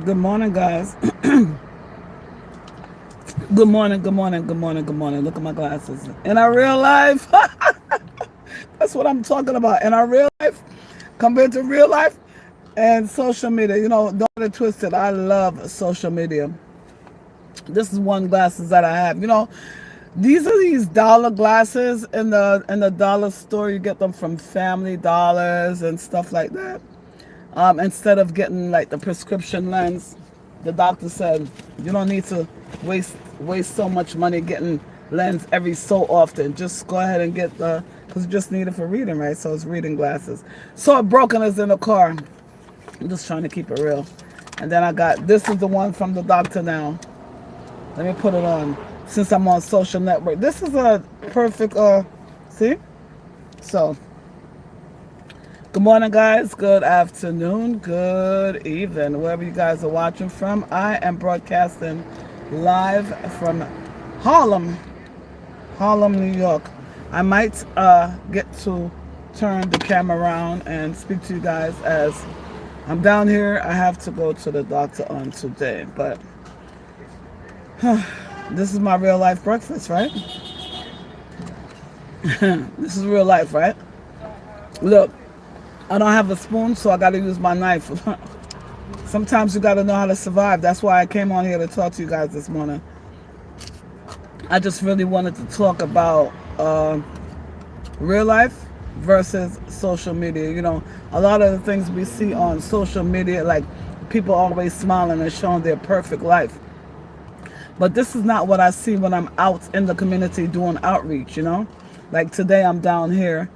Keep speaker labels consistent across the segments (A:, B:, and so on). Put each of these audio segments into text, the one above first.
A: Good morning, guys. Good morning, good morning, good morning, good morning. Look at my glasses. In our real life, that's what I'm talking about. In our real life, compared to real life and social media. Don't get it twisted. I love social media. This is one glasses that I have. These are these dollar glasses in the dollar store. You get them from Family Dollars and stuff like that. Instead of getting like the prescription lens, the doctor said you don't need to waste so much money getting lens every so often. Just go ahead and get because you just need it for reading, right? So it's reading glasses. So broken is in the car. I'm just trying to keep it real. And then I got this is the one from the doctor now. Let me put it on since I'm on social network. This is a perfect see? So good morning, guys. Good afternoon. Good evening. Wherever you guys are watching from, I am broadcasting live from Harlem, New York. I might get to turn the camera around and speak to you guys as I'm down here. I have to go to the doctor on today, but this is my real life breakfast, right? This is real life, right? Look, I don't have a spoon, so I got to use my knife. Sometimes you got to know how to survive. That's why I came on here to talk to you guys this morning. I just really wanted to talk about real life versus social media. A lot of the things we see on social media, like people always smiling and showing their perfect life. But this is not what I see when I'm out in the community doing outreach. Like today I'm down here.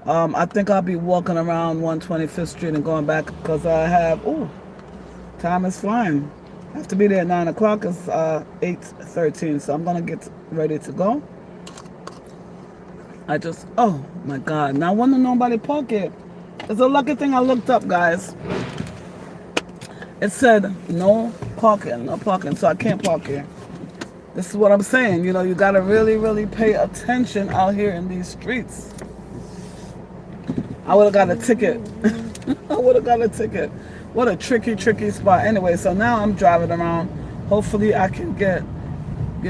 A: I think I'll be walking around 125th Street and going back because I have, time is flying. I have to be there at 9 o'clock. It's 8:13, so I'm going to get ready to go. Oh my God. Now, I wonder nobody park here. It's a lucky thing I looked up, guys. It said no parking, so I can't park here. This is what I'm saying. You got to really, really pay attention out here in these streets. I would have got a ticket. I would have got a ticket. What a tricky spot. Anyway, so now I'm driving around. Hopefully I can get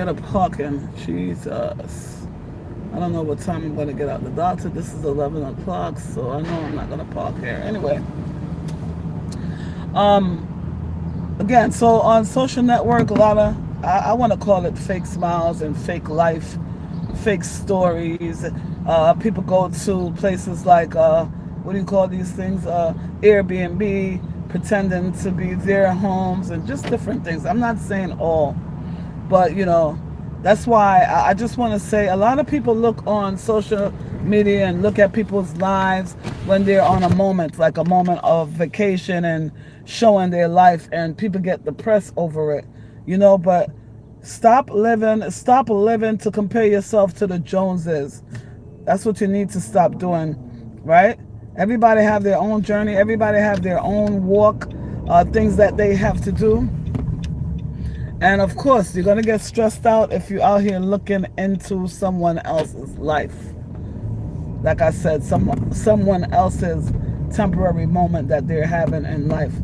A: a parking. Jesus. I don't know what time I'm going to get out the doctor. This is 11 o'clock, so I know I'm not going to park here. Anyway. Again, so on social network, a lot of, I want to call it fake smiles and fake life, fake stories. People go to places like, what do you call these things? Airbnb, pretending to be their homes and just different things. I'm not saying all, but that's why I just want to say a lot of people look on social media and look at people's lives when they're on a moment, like a moment of vacation and showing their life, and people get depressed over it, but stop living to compare yourself to the Joneses. That's what you need to stop doing, right? Everybody have their own journey. Everybody have their own walk, things that they have to do. And of course, you're going to get stressed out if you're out here looking into someone else's life. Like I said, someone else's temporary moment that they're having in life.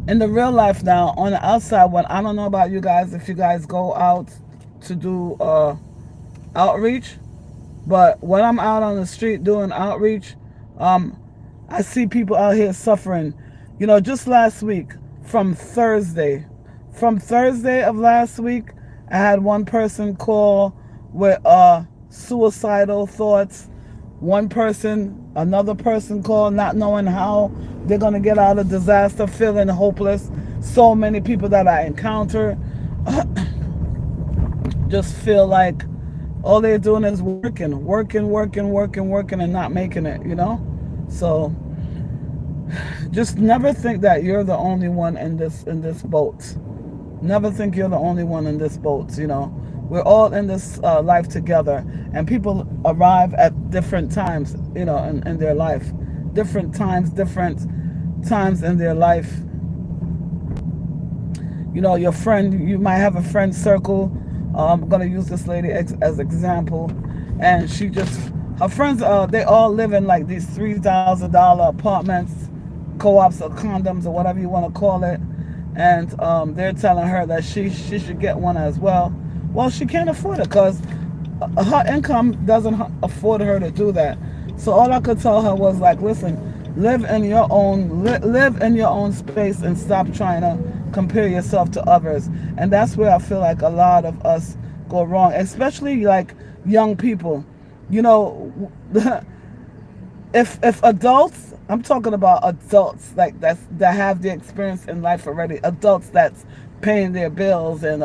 A: In the real life now, on the outside, when I don't know about you guys, if you guys go out to do outreach, but when I'm out on the street doing outreach, I see people out here suffering. Just last week, from Thursday of last week, I had one person call with suicidal thoughts. Another person called not knowing how they're going to get out of disaster, feeling hopeless. So many people that I encounter just feel like all they're doing is working and not making it. So just never think that you're the only one in this boat. Never think you're the only one in this boat. We're all in this life together, and people arrive at different times, in their life. Different times in their life. Your friend, you might have a friend circle. I'm going to use this lady as example. And her friends, they all live in like these $3,000 apartments, co-ops or condoms or whatever you want to call it, and they're telling her that she should get one as well. Well, she can't afford it because her income doesn't afford her to do that. So all I could tell her was like, listen, live in your own live in your own space and stop trying to compare yourself to others. And that's where I feel like a lot of us go wrong, especially like young people. You know, if adults, I'm talking about adults like that have the experience in life already, adults that's paying their bills and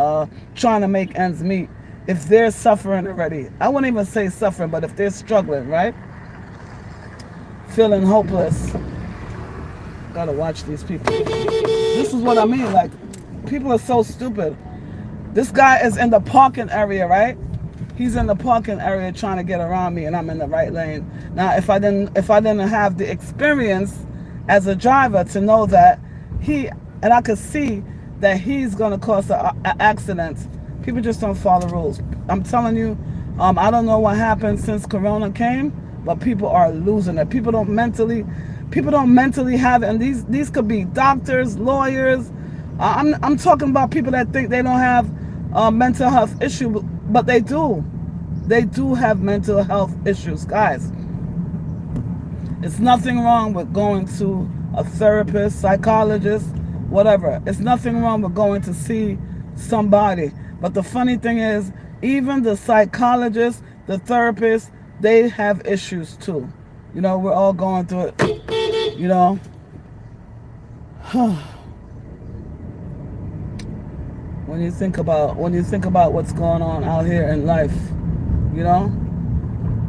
A: trying to make ends meet. If they're suffering already, I wouldn't even say suffering, but if they're struggling, right, feeling hopeless, gotta watch these people. This is what I mean. Like, people are so stupid. This guy is in the parking area, right? He's in the parking area trying to get around me, and I'm in the right lane. Now, if I didn't have the experience as a driver to know that I could see that he's gonna cause an accident, people just don't follow rules. I'm telling you, I don't know what happened since Corona came, but people are losing it. People don't mentally have it, and these could be doctors, lawyers. I'm talking about people that think they don't have mental health issue, but they do. They do have mental health issues, guys. It's nothing wrong with going to a therapist, psychologist, whatever. It's nothing wrong with going to see somebody. But the funny thing is, even the psychologists, the therapists, they have issues too. You know, we're all going through it. You know. When you think about what's going on out here in life, you know,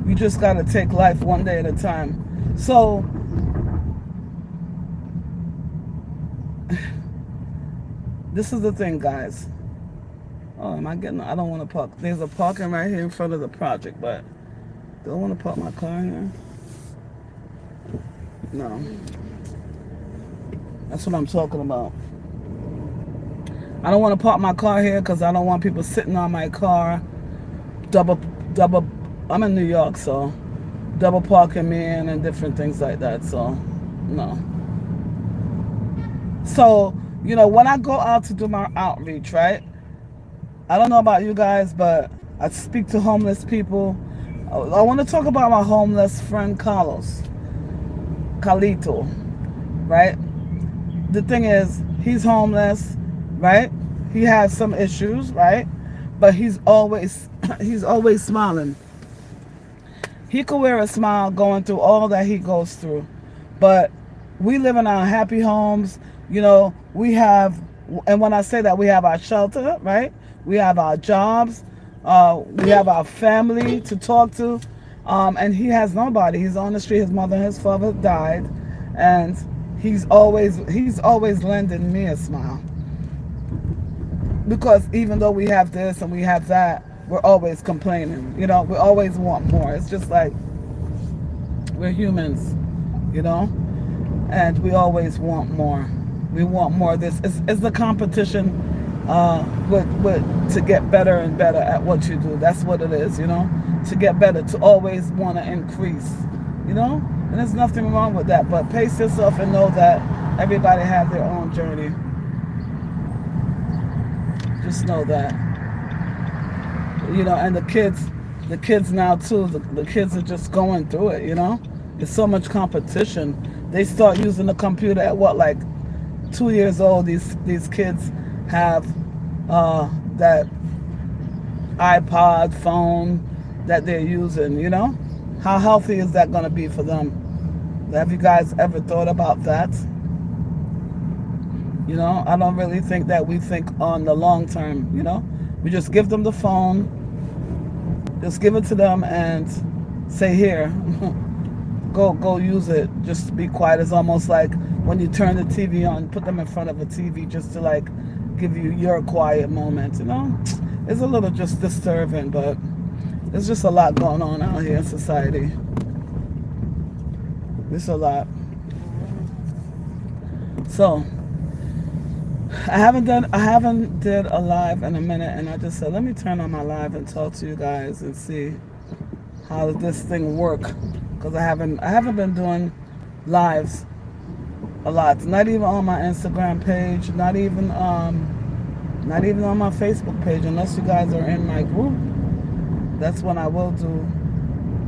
A: you just gotta take life one day at a time. So this is the thing, guys. Oh, am I getting? I don't want to park. There's a parking right here in front of the project, but do I want to park my car in here? No. That's what I'm talking about. I don't want to park my car here because I don't want people sitting on my car. Double. I'm in New York, so double parking me in and different things like that. So, no. So, you know, when I go out to do my outreach, right? I don't know about you guys, but I speak to homeless people. I want to talk about my homeless friend Carlito, right? The thing is, he's homeless, right? He has some issues, right? But he's always smiling. He could wear a smile going through all that he goes through. But we live in our happy homes. You know, we have, and when I say that, we have our shelter, right? We have our jobs. We have our family to talk to. And he has nobody. He's on the street. His mother and his father died. And he's always lending me a smile. Because even though we have this and we have that, we're always complaining. You know, we always want more. It's just like we're humans, you know, and we always want more. We want more. This is the competition to get better and better at what you do. That's what it is, you know, to get better, to always want to increase, you know, and there's nothing wrong with that. But pace yourself and know that everybody has their own journey. Just know that, you know, and the kids now too, the kids are just going through it, you know. There's so much competition. They start using the computer at what, like 2 years old. These kids have that iPod phone that they're using, you know. How healthy is that going to be for them? Have you guys ever thought about that? You know, I don't really think that we think on the long term, you know. We just give them the phone, just give it to them and say, here, go use it. Just be quiet. It's almost like when you turn the TV on, put them in front of a TV just to like give you your quiet moment, you know. It's a little just disturbing, but there's just a lot going on out here in society. There's a lot. So I haven't did a live in a minute, and I just said, let me turn on my live and talk to you guys and see how does this thing work, because I haven't been doing lives a lot. Not even on my Instagram page, not even on my Facebook page, unless you guys are in my group. That's when I will do.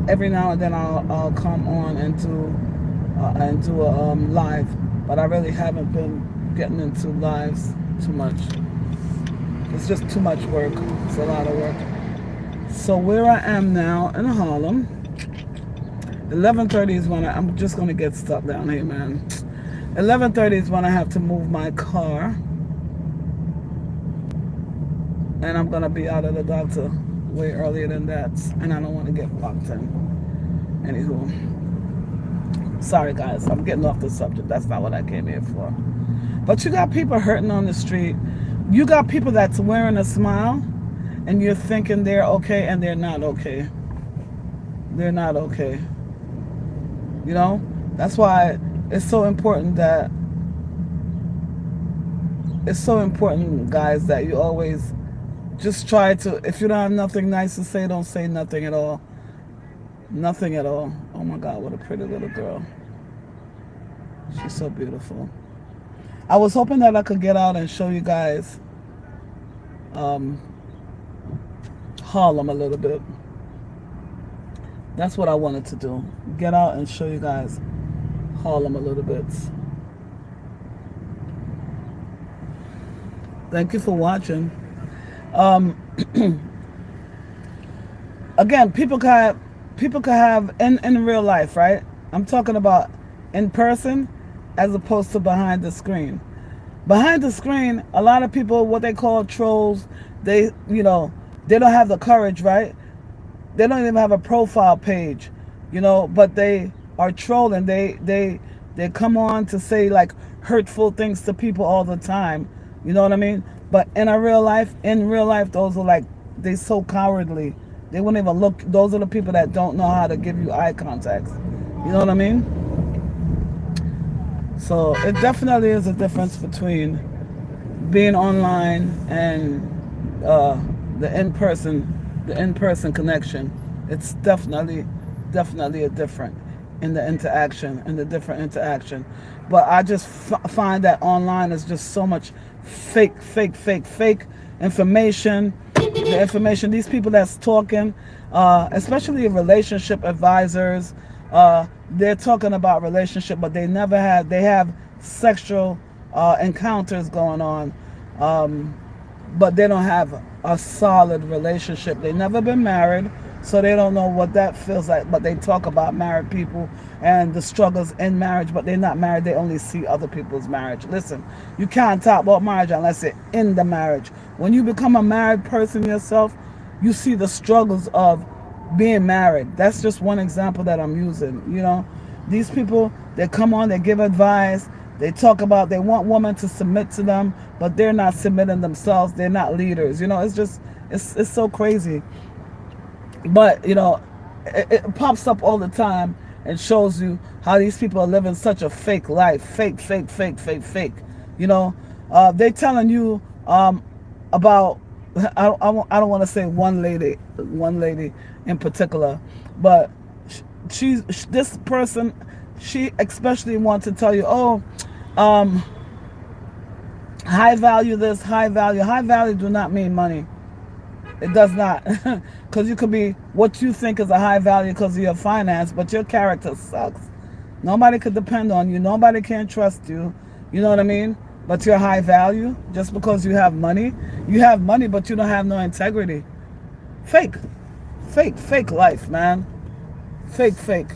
A: Every now and then I'll come on and do a live, but I really haven't been getting into lives too much. It's just too much work. It's a lot of work. So where I am now in Harlem, 11:30 is when I'm just gonna get stuck down here, man. 11:30 is when I have to move my car, and I'm gonna be out of the doctor way earlier than that, and I don't want to get locked in. Anywho, sorry guys, I'm getting off the subject. That's not what I came here for. But you got people hurting on the street. You got people that's wearing a smile, and you're thinking they're okay, and they're not okay. They're not okay. You know, that's why it's so important guys, that you always just try to, if you don't have nothing nice to say, don't say nothing at all. Nothing at all. Oh my God, what a pretty little girl. She's so beautiful. I was hoping that I could get out and show you guys Harlem a little bit. That's what I wanted to do. Get out and show you guys Harlem a little bit. Thank you for watching. Again, people can have in real life, right? I'm talking about in person as opposed to behind the screen. Behind the screen, a lot of people, what they call trolls, they don't have the courage, right? They don't even have a profile page, but they are trolling. They come on to say like hurtful things to people all the time. You know what I mean? But in real life, those are like, they so cowardly. They wouldn't even look. Those are the people that don't know how to give you eye contact. You know what I mean? So it definitely is a difference between being online and the in-person connection. It's definitely a different in the interaction, in the different interaction. But I just find that online is just so much fake information. The information, these people that's talking, especially relationship advisors, they're talking about relationship, but they have sexual encounters going on, but they don't have a solid relationship. They've never been married, so they don't know what that feels like, but they talk about married people and the struggles in marriage, but they're not married. They only see other people's marriage. Listen, you can't talk about marriage unless you're in the marriage. When you become a married person yourself, you see the struggles of being married. That's just one example that I'm using. These people, they come on, they give advice, they talk about, they want women to submit to them, but they're not submitting themselves. They're not leaders. It's so crazy. But it pops up all the time and shows you how these people are living such a fake life. Fake. They're telling you about, I don't want to say one lady in particular, but this person, she especially wants to tell you, high value this, high value do not mean money. It does not. Because you could be what you think is a high value because of your finance, but your character sucks. Nobody could depend on you. Nobody can trust you. You know what I mean? But you're high value just because you have money. You have money, but you don't have no integrity. Fake life, man. Fake.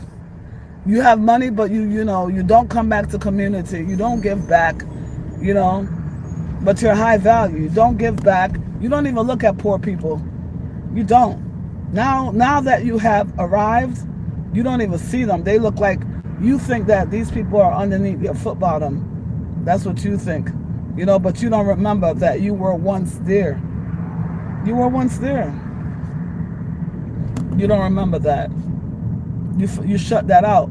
A: You have money, but you don't come back to community. You don't give back, but you're high value. You don't give back. You don't even look at poor people. You don't. Now that you have arrived, you don't even see them. They look like, you think that these people are underneath your foot bottom. That's what you think. But you don't remember that you were once there. You were once there. You don't remember that. You shut that out.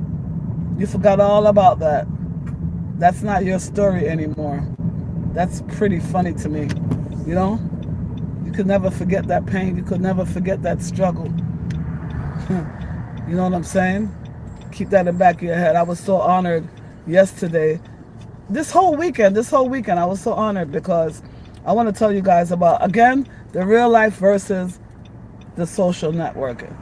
A: You forgot all about that. That's not your story anymore. That's pretty funny to me. You could never forget that pain. You could never forget that struggle. You know what I'm saying? Keep that in the back of your head. I was so honored yesterday this whole weekend, I was so honored because I want to tell you guys about, again, the real life versus the social networking.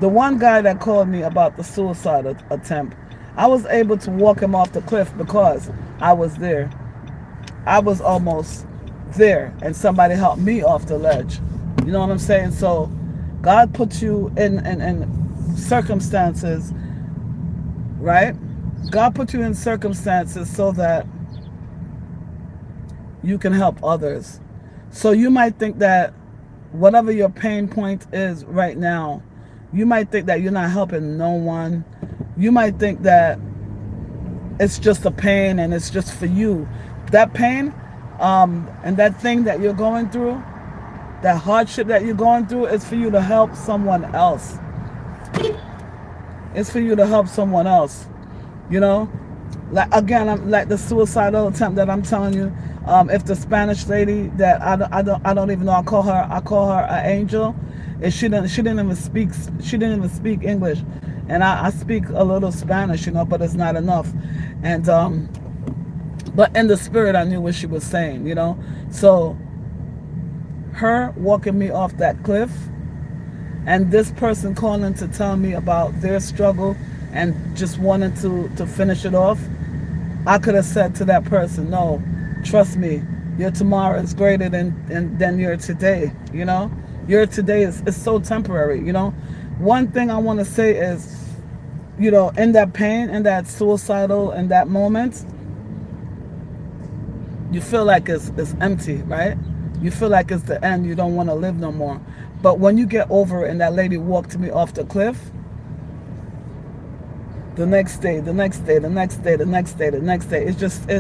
A: The one guy that called me about the suicide attempt, I was able to walk him off the cliff because I was there. I was almost there, and somebody helped me off the ledge. You know what I'm saying? So God puts you in circumstances, right? God put you in circumstances so that you can help others. So you might think that whatever your pain point is right now, you might think that you're not helping no one. You might think that it's just a pain and it's just for you. That pain, and that thing that you're going through, that hardship that you're going through, is for you to help someone else. It's for you to help someone else. You know, like again, I'm like the suicidal attempt that I'm telling you. If the Spanish lady that I don't even know, I call her an angel. If she didn't even speak English, and I speak a little Spanish, you know, but it's not enough. And but in the spirit, I knew what she was saying, you know. So her walking me off that cliff, and this person calling to tell me about their struggle and just wanting to finish it off, I could have said to that person, no, trust me, your tomorrow is greater than your today, you know. Your today is so temporary, you know. One thing I want to say is, you know, in that pain, in that suicidal, in that moment, you feel like it's empty, right? You feel like it's the end. You don't want to live no more. But when you get over it and that lady walked me off the cliff, the next day, the next day, the next day, the next day, the next day, it's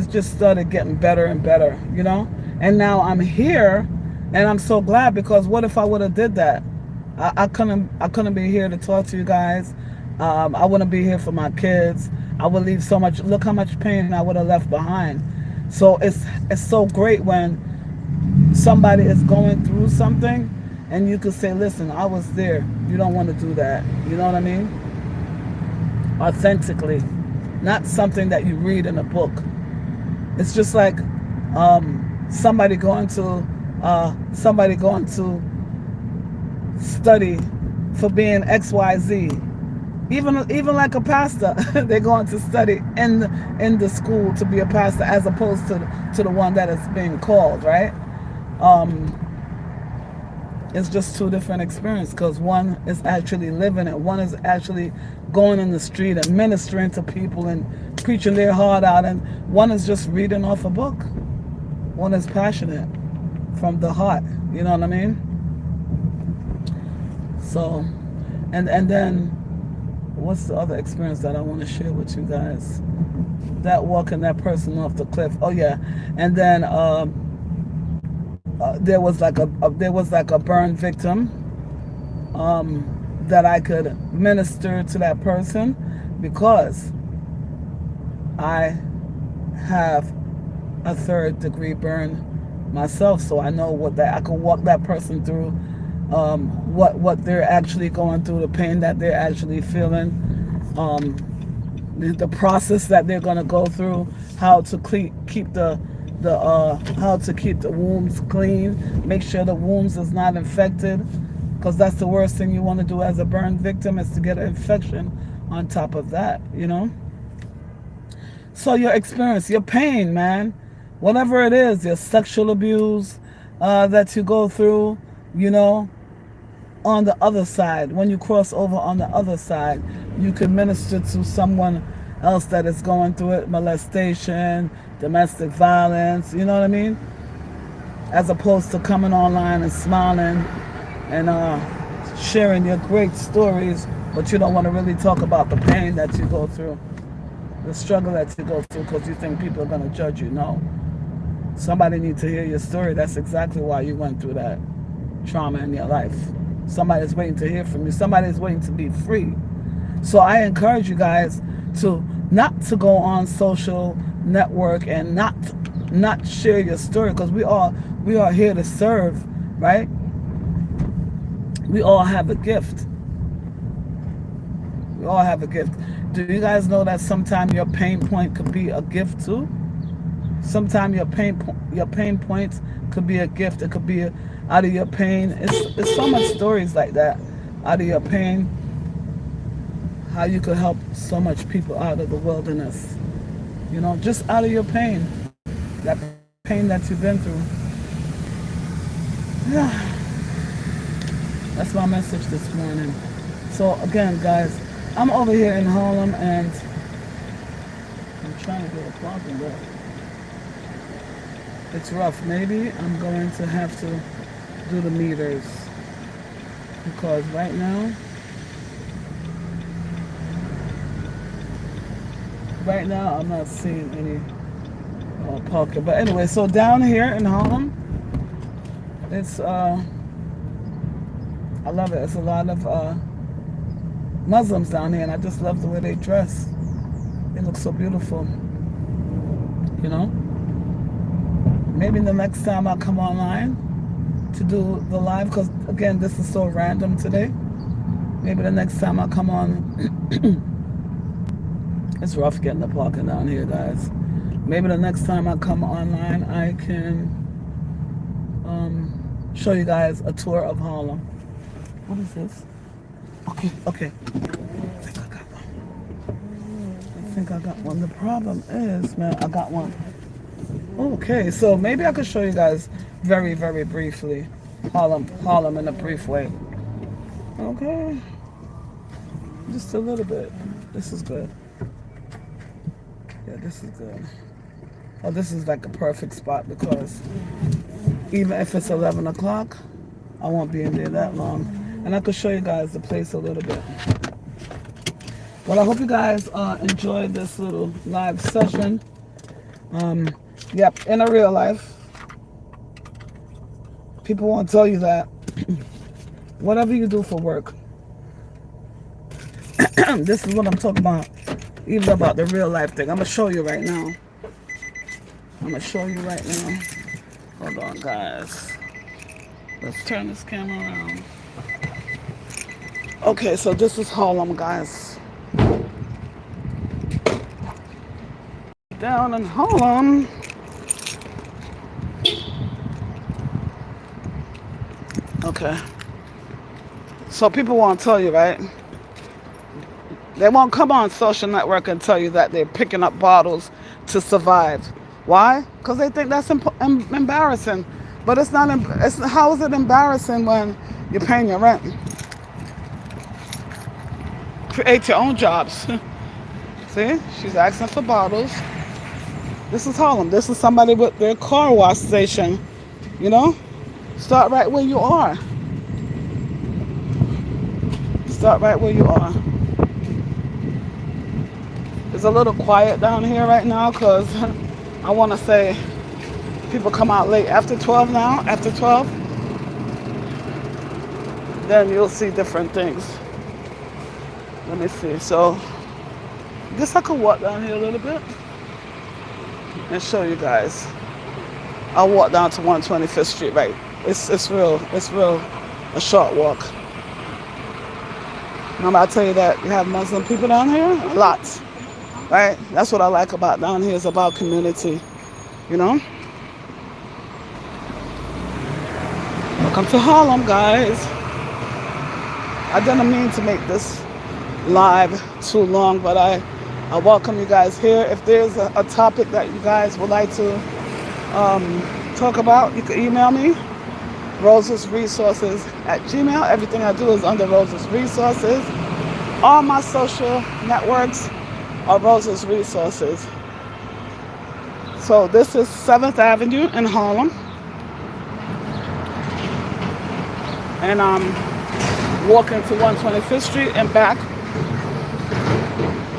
A: just started getting better and better, you know? And now I'm here, and I'm so glad, because what if I would have did that? I couldn't be here to talk to you guys. I wouldn't be here for my kids. I would leave so much. Look how much pain I would have left behind. So it's so great when somebody is going through something, and you could say, listen, I was there. You don't want to do that. You know what I mean? Authentically, not something that you read in a book. It's just like somebody going to study for being XYZ. Even like a pastor, they're going to study in the school to be a pastor, as opposed to the one that is being called, right? It's just two different experiences, because one is actually living it. One is actually going in the street and ministering to people and preaching their heart out, and one is just reading off a book. One is passionate from the heart. You know what I mean? So, and then, what's the other experience that I want to share with you guys? That walking that person off the cliff. Oh yeah, and then there was like a burn victim that I could minister to that person, because I have a 3rd-degree burn myself, so I know what that I can walk that person through, what they're actually going through, the pain that they're actually feeling, the process that they're going to go through, how to keep the wounds clean, make sure the wounds is not infected, because that's the worst thing you want to do as a burn victim, is to get an infection on top of that, you know. So your experience, your pain, man, whatever it is, your sexual abuse that you go through, you know, on the other side, when you cross over on the other side, you can minister to someone else that is going through it, molestation, domestic violence, you know what I mean? As opposed to coming online and smiling and sharing your great stories, but you don't want to really talk about the pain that you go through, the struggle that you go through, because you think people are going to judge you. No. Somebody needs to hear your story. That's exactly why you went through that trauma in your life. Somebody's waiting to hear from you. Somebody's waiting to be free. So I encourage you guys to not to go on social network and not share your story, because we are here to serve, right? We all have a gift. We all have a gift. Do you guys know that sometimes your pain point could be a gift too? Sometimes your pain points could be a gift. It could be out of your pain. It's so much stories like that. Out of your pain, how you could help so much people out of the wilderness. You know, just out of your pain, that pain that you've been through. Yeah, that's my message this morning. So again, guys, I'm over here in Harlem and I'm trying to get a parking, but it's rough. Maybe I'm going to have to do the meters because right now I'm not seeing any parking. But anyway, so down here in Harlem, it's I love it. It's a lot of Muslims down here, and I just love the way they dress. They look so beautiful. You know, maybe the next time I come online to do the live, because again, this is so random today. Maybe the next time I come on, it's rough getting the parking down here, guys. Maybe the next time I come online, I can show you guys a tour of Harlem. What is this? Okay. I think I got one. The problem is, man, I got one. Okay, so maybe I could show you guys very, very briefly Harlem in a brief way. Okay, just a little bit. This is good. Yeah, this is good. Oh, this is like a perfect spot because even if it's 11 o'clock, I won't be in there that long. And I could show you guys the place a little bit. Well, I hope you guys enjoyed this little live session. Yep, in a real life, people won't tell you that whatever you do for work, this is what I'm talking about, even about the real life thing. I'm going to show you right now. Hold on, guys. Let's turn this camera around. Okay, so this is Harlem, guys. Down in Harlem. Okay. So people won't tell you, right? They won't come on social network and tell you that they're picking up bottles to survive. Why? Because they think that's embarrassing. But it's not. How is it embarrassing when you're paying your rent? Create your own jobs. See? She's asking for bottles. This is Harlem. This is somebody with their car wash station. You know? Start right where you are. It's a little quiet down here right now because I want to say people come out late. After 12 now, then you'll see different things. Let me see. So, I guess I could walk down here a little bit and show you guys. I'll walk down to 125th Street, right? It's real a short walk. Remember I tell you that you have Muslim people down here? Lots. Right? That's what I like about down here, is about community. You know? Welcome to Harlem, guys. I didn't mean to make this live too long, but I welcome you guys here. If there's a topic that you guys would like to talk about, you can email me, rosesresources@gmail. Everything I do is under Roses Resources. All my social networks are Roses Resources. So this is 7th Avenue in Harlem. And I'm walking to 125th Street and back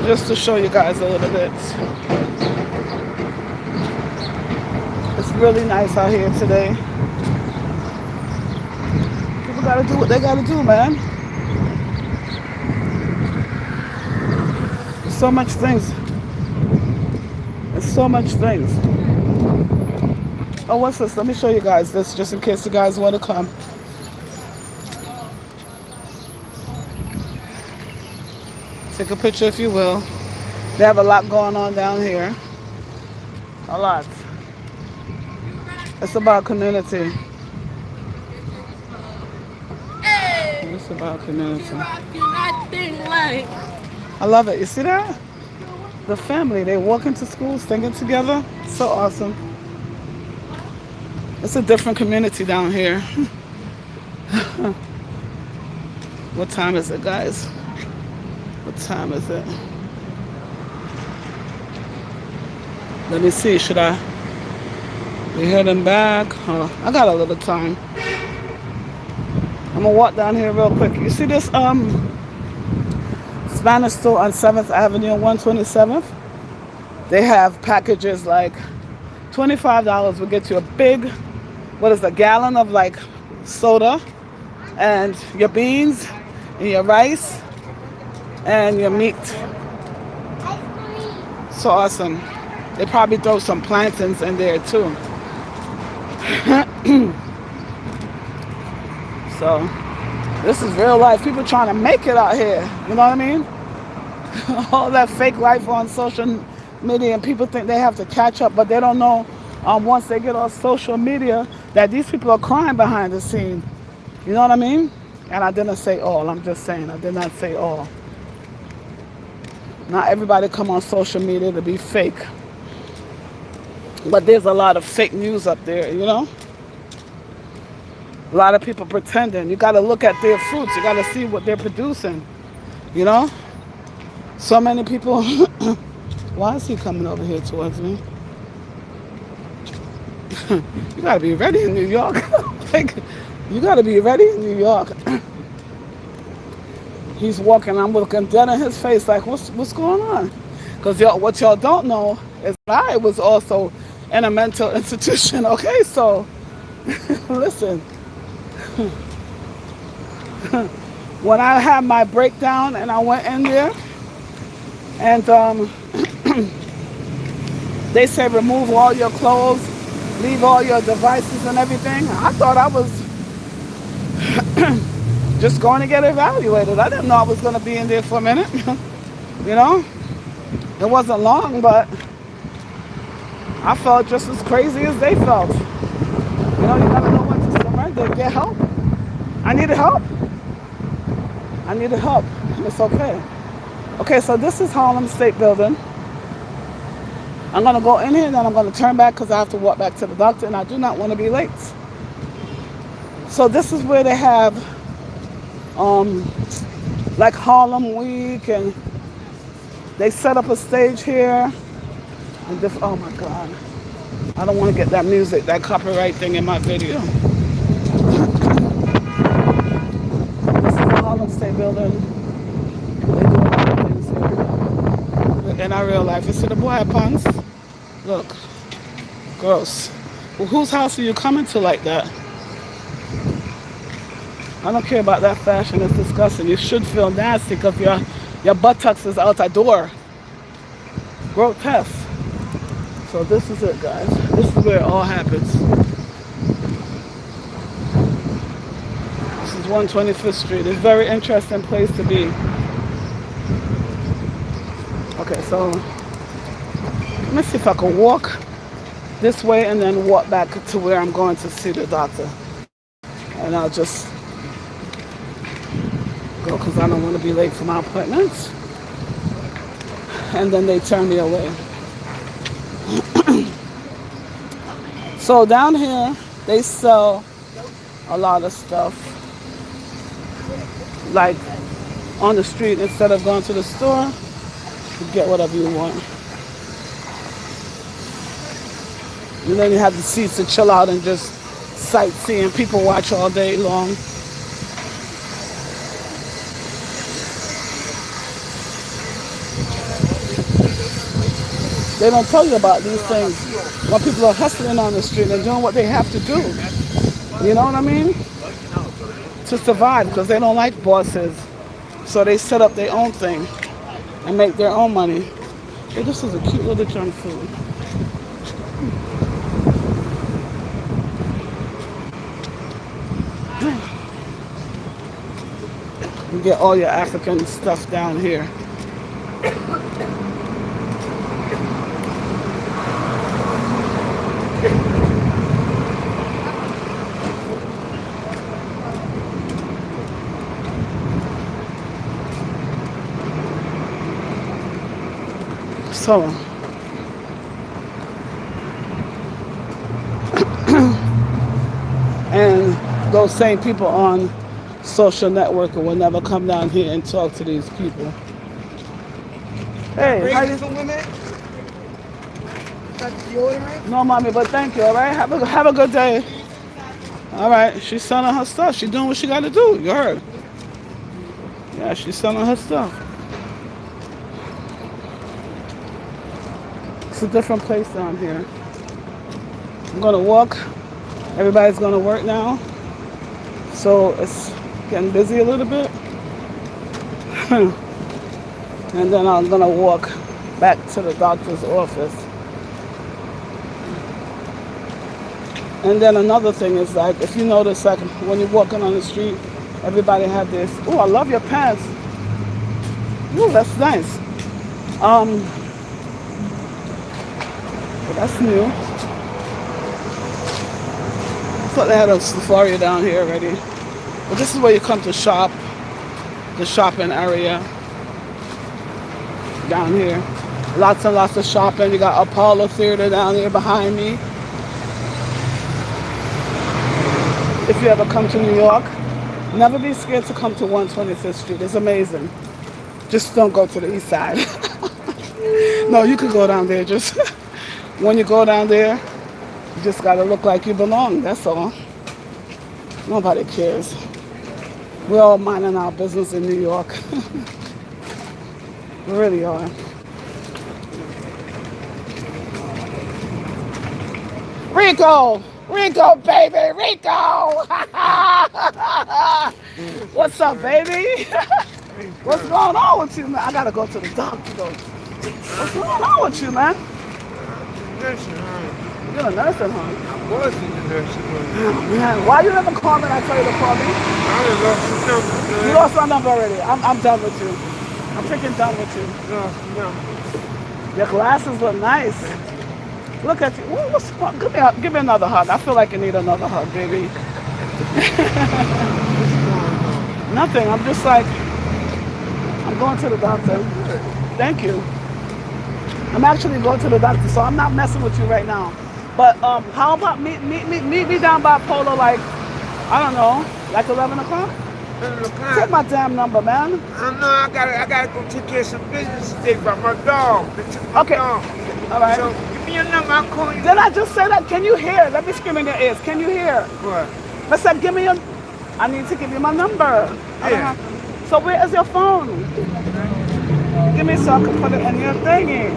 A: just to show you guys a little bit. It's really nice out here today. People gotta do what they gotta do, man. There's so much things. Oh, what's this? Let me show you guys this just in case you guys want to come. Take a picture if you will. They have a lot going on down here. A lot. It's about community. It's about community. I love it. You see that? The family, they walk into school singing together. So awesome. It's a different community down here. What time is it, guys? What time is it? Let me see. Should I be heading back? Oh, I got a little time. I'm gonna walk down here real quick. You see this Spanish store on 7th Avenue and 127th? They have packages like $25 will get you a big, what is a gallon of like soda and your beans and your rice and your meat. So awesome. They probably throw some plantains in there too. So this is real life. People trying to make it out here. You know what I mean? All that fake life on social media, and people think they have to catch up, but they don't know once they get on social media that these people are crying behind the scene. You know what I mean? And I didn't say all. I'm just saying I did not say all. Not everybody come on social media to be fake. But there's a lot of fake news up there, you know? A lot of people pretending. You got to look at their fruits. You got to see what they're producing, you know? So many people... Why is he coming over here towards me? You got to be ready in New York. Like, you got to be ready in New York. He's walking. I'm looking dead in his face like, what's going on? Because what y'all don't know is that I was also in a mental institution, okay? So, listen. When I had my breakdown and I went in there, and they said remove all your clothes, leave all your devices and everything, I thought I was just going to get evaluated. I didn't know I was going to be in there for a minute. You know? It wasn't long, but I felt just as crazy as they felt. You know, you gotta know when to surrender, get help. I needed help. I needed help. It's okay. Okay, so this is Harlem State Building. I'm gonna go in here and then I'm gonna turn back because I have to walk back to the doctor and I do not want to be late. So this is where they have like Harlem Week, and they set up a stage here. And this, oh my God. I don't want to get that music, that copyright thing in my video. This is the Harlem State Building. They do a lot of things here. In our real life. You see the boy pants? Look. Gross. Well, whose house are you coming to like that? I don't care about that fashion. It's disgusting. You should feel nasty because your buttocks is out the door. Grotesque. So this is it, guys. This is where it all happens. This is 125th Street. It's a very interesting place to be. Okay, so let me see if I can walk this way and then walk back to where I'm going to see the doctor. And I'll just go because I don't want to be late for my appointments. And then they turn me away. So down here, they sell a lot of stuff. Like on the street, instead of going to the store, you get whatever you want. And then you have the seats to chill out and just sightseeing. People watch all day long. They don't tell you about these things when people are hustling on the street and doing what they have to do. You know what I mean? To survive, because they don't like bosses. So they set up their own thing and make their own money. Hey, this is a cute little junk food. You get all your African stuff down here. So, and those same people on social networking will never come down here and talk to these people. Hey, how you? No, mommy, but thank you. All right, have a good day. All right, she's selling her stuff. She's doing what she got to do. You heard? Yeah, she's selling her stuff. It's a different place down here. I'm gonna walk. Everybody's gonna work now, so it's getting busy a little bit. And then I'm gonna walk back to the doctor's office. And then another thing is, like, if you notice, like, when you're walking on the street, everybody have this. Oh, I love your pants. Oh, that's nice. That's new. I thought they had a safari down here already. But this is where you come to shop. The shopping area down here. Lots and lots of shopping. You got Apollo Theater down here behind me. If you ever come to New York, never be scared to come to 125th Street. It's amazing. Just don't go to the east side. No, you could go down there. Just when you go down there, you just gotta look like you belong. That's all. Nobody cares. We're all minding our business in New York. We really are. Rico! Rico, baby! Rico! What's up, baby? What's going on with you, man? I gotta go to the doctor, though. What's going on with you, man?
B: Nursing home.
A: You're in a nursing home.
B: I was in the nursing home.
A: Man, why you never call me and I tell you to call me?
B: I done lost the number.
A: You lost my number already. I'm done with you. I'm freaking done with you.
B: Lost the number.
A: Your glasses look nice. Look at you. What's wrong? Give me another hug. I feel like you need another hug, baby. Nothing. I'm just like, I'm going to the doctor. Thank you. I'm actually going to the doctor, so I'm not messing with you right now. But how about meet me down by Polo, like, I don't know, like 11 o'clock? Take my damn number, man.
B: I know I gotta go take care of some business today by my dog. They took my
A: Okay.
B: dog.
A: All right.
B: So give me your number, I'll call you.
A: Did I just say that? Can you hear? Let me scream in your ears. Can you hear?
B: What?
A: I said, give me your. I need to give you my number. I don't
B: Yeah.
A: have- So where is your phone? Give me so I can put it in your thingy.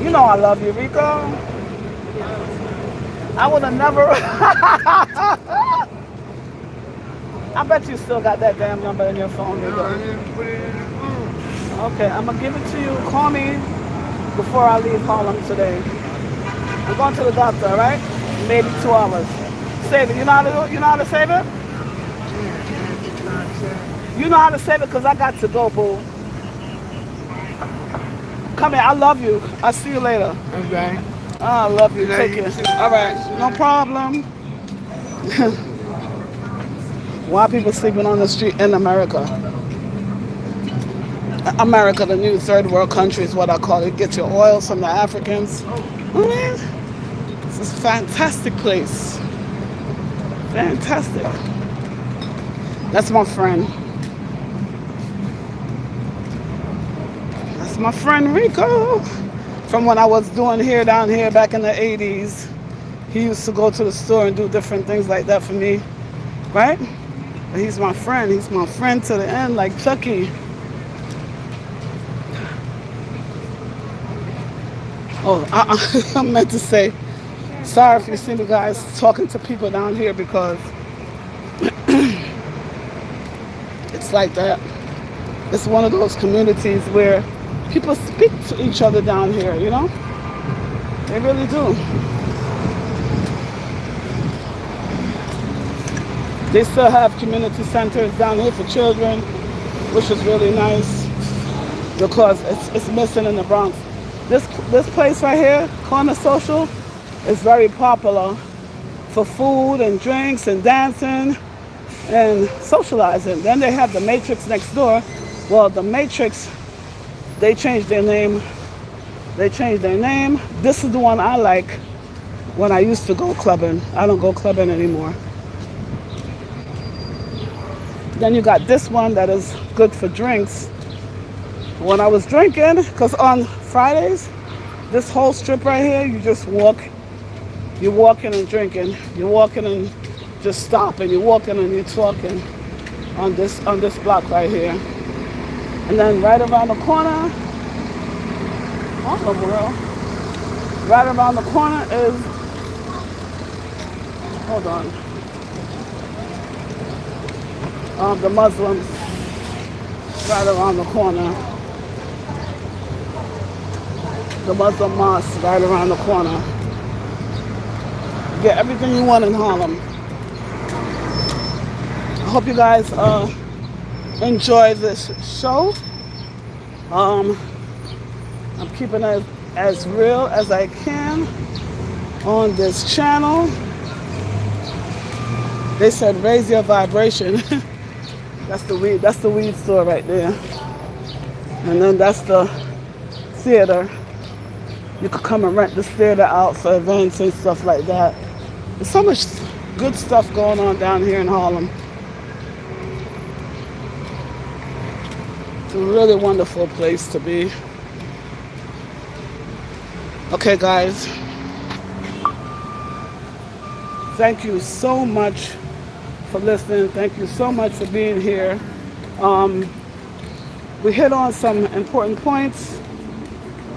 A: You know I love you, Rico. I would have never. I bet you still got that damn number in your phone,
B: No, I
A: Rico.
B: didn't put it in the phone.
A: Okay, I'm gonna give it to you. Call me before I leave Harlem today. I'm going to the doctor, all right? Maybe 2 hours. Save it. You know how to do it? You know how to save it? You know how to save it because I got to go, boo. Come here. I love you. I'll see you later.
B: Okay.
A: I love you.
B: Love
A: Take
B: you
A: care.
B: too.
A: All right. No problem. Why people sleeping on the street in America? America, the new third world country is what I call it. Get your oils from the Africans. Man, this is a fantastic place. Fantastic. That's my friend. That's my friend Rico. From when I was doing hair down here back in the 80s. He used to go to the store and do different things like that for me. Right? But he's my friend. He's my friend to the end, like Chucky. Oh, I meant to say, sorry if you see me guys talking to people down here because it's like that. It's one of those communities where people speak to each other down here, you know? They really do. They still have community centers down here for children, which is really nice because it's missing in the Bronx. This place right here, Corner Social, is very popular for food and drinks and dancing and socializing. Then they have the Matrix next door, Well, the Matrix, they changed their name. They changed their name. This is the one I like when I used to go clubbing. I don't go clubbing anymore. Then you got this one that is good for drinks. When I was drinking, because on Fridays, this whole strip right here, you just walk. You're walking and drinking. You're walking and just stopping. You're walking and you're talking on this block right here. And then right around the corner, oh the world. Right around the corner is, hold on, the Muslims. Right around the corner. The Muslim mosque right around the corner. Get everything you want in Harlem. I hope you guys enjoy this show. I'm keeping it as real as I can on this channel. They said raise your vibration. That's the weed store right there. And then that's the theater. You could come and rent this theater out for events and stuff like that. There's so much good stuff going on down here in Harlem. It's a really wonderful place to be. Okay, guys. Thank you so much for listening. Thank you so much for being here. We hit on some important points.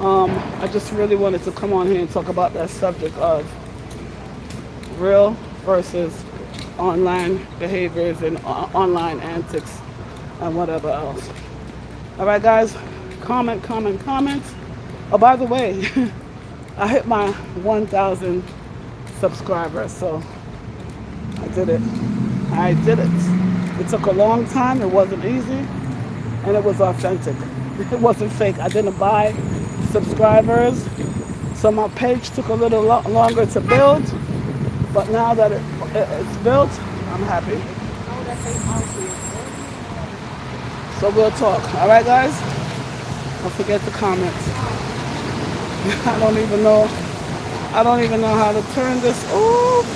A: I just really wanted to come on here and talk about that subject of real versus online behaviors and online antics and whatever else. All right, guys, comment. Oh, by the way, I hit my 1,000 subscribers, so I did it. It took a long time. It wasn't easy, and it was authentic. It wasn't fake. I didn't buy subscribers, so my page took a little longer to build, but now that it's built, I'm happy. So we'll talk. All right, guys? Don't forget to comment. I don't even know how to turn this off.